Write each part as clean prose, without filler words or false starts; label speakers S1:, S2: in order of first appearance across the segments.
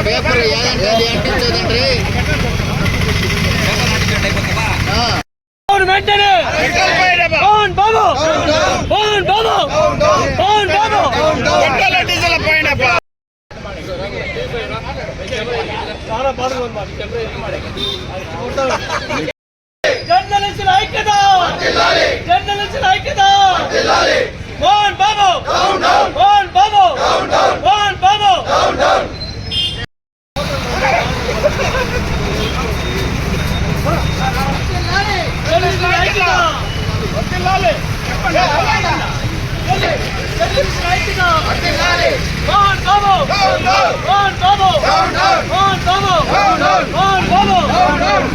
S1: Paper అంటించదండి వెంటనే జర్నలిస్టుల ఐక్యత, జర్నలిస్టుల ఐక్యత. మోహన్ బాబు, మోహన్ బాబు, మోహన్ బాబు. జర్నలిస్టుల ఐక్యత, జర్నలిస్టుల ఐక్యత. మోహన్ బాబు, మోహన్ బాబు, మోహన్ బాబు, మోహన్ బాబు,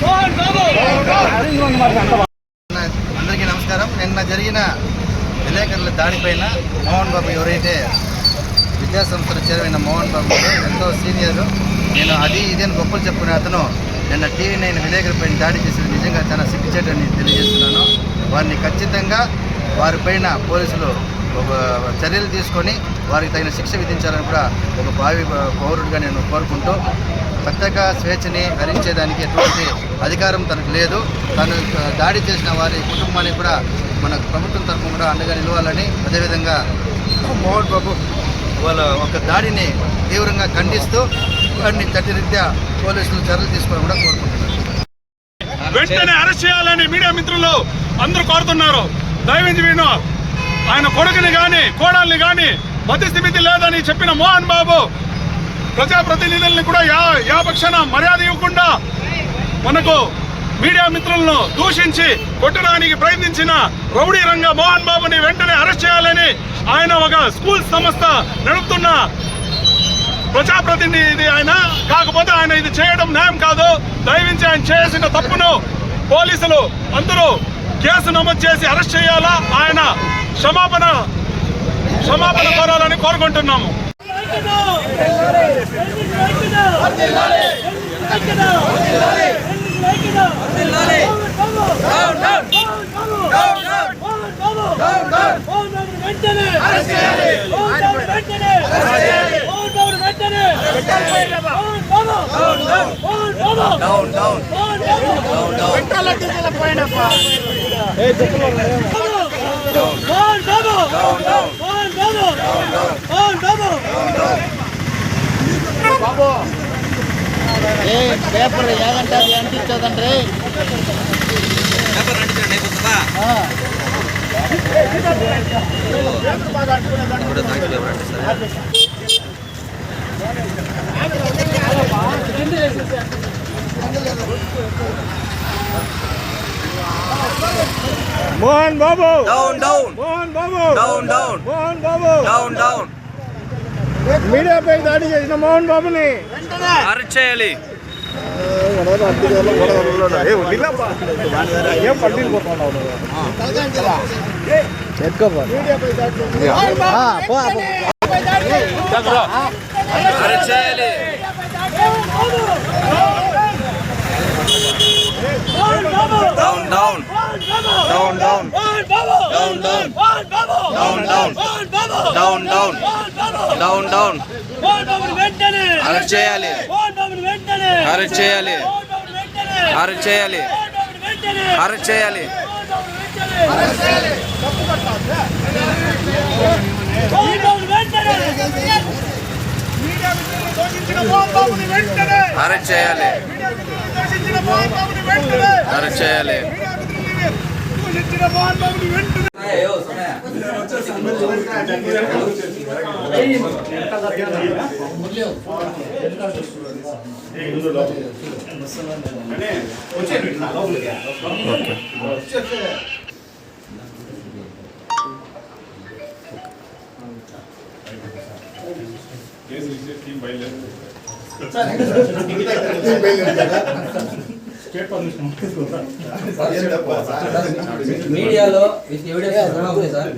S1: మోహన్ బాబు.
S2: అందరికీ నమస్కారం. నిన్న జరిగిన విలేకరుల దాడిపైన మోహన్ బాబు ఎవరైతే విద్యాసంస్థల చేరువైన మోహన్ బాబు ఎంతో సీనియర్, నేను అది ఇదేని గొప్పలు చెప్పుకునే అతను నిన్న TV9 విలేకరులపైన దాడి చేసేది నిజంగా చాలా సిగ్గుచేటని తెలియజేస్తున్నాను. వారిని ఖచ్చితంగా వారిపైన పోలీసులు ఒక చర్యలు తీసుకొని వారికి తగిన శిక్ష విధించాలని కూడా ఒక భావి పౌరుడిగా నేను కోరుకుంటూ, పత్రికా స్వేచ్ఛని హరించేదానికి ఎటువంటి అధికారం తనకు లేదు. తను దాడి చేసిన వారి కుటుంబానికి కూడా మన ప్రభుత్వం తరఫున కూడా అండగా నిలవాలని, అదేవిధంగా మోహన్ బాబు వాళ్ళ ఒక దాడిని తీవ్రంగా ఖండిస్తూ వారిని చట్టరీత్యా పోలీసులు చర్యలు తీసుకోవాలని కూడా కోరుకుంటున్నారు.
S3: వెంటనే అరెస్ట్ చేయాలని మీడియా మిత్రులు అందరూ కోరుతున్నారు. దయవించి వీణు ఆయన కొడుకుని కానీ కోడల్ని కానీ మధ్యస్థిమితి లేదని చెప్పిన మోహన్ బాబు ప్రజాప్రతినిధుల్ని కూడా యాపక్షణ మర్యాద ఇవ్వకుండా మనకు మీడియా మిత్రులను దూషించి కొట్టడానికి ప్రయత్నించిన రౌడీ రంగ మోహన్ బాబుని వెంటనే అరెస్ట్ చేయాలని, ఆయన ఒక స్కూల్ సంస్థ నడుపుతున్న ప్రజాప్రతినిధి ఆయన, కాకపోతే ఆయన ఇది చేయడం న్యాయం కాదు. దయవించి ఆయన చేసిన తప్పును పోలీసులు అందరూ కేసు నమోదు చేసి అరెస్ట్ చేయాలా, ఆయన క్షమాపణ కోరాలని కోరుకుంటున్నాము.
S1: పేపర్ ఏదంటే అది అంటించదండి.
S3: Mohan Babu
S2: down down,
S3: Mohan Babu
S2: down down,
S3: Mohan Babu
S2: down down.
S3: మీడియాపై దాడి చేసిన మోహన్ బాబుని
S2: అరెస్ట్ చేయాలి. అరెస్ట్ చేయాలి. Down down, down down, down down, down down, down down, down down. Arrest చేయాలి, అరెస్ట్ చేయాలి, అరెస్ట్ చేయాలి, అరెస్ట్ చేయాలి. అరెస్ట్ చేయాలి, అరెస్ట్ చేయాలి.
S4: మీడియాలో విత్ ఎవిడెన్స్ సార్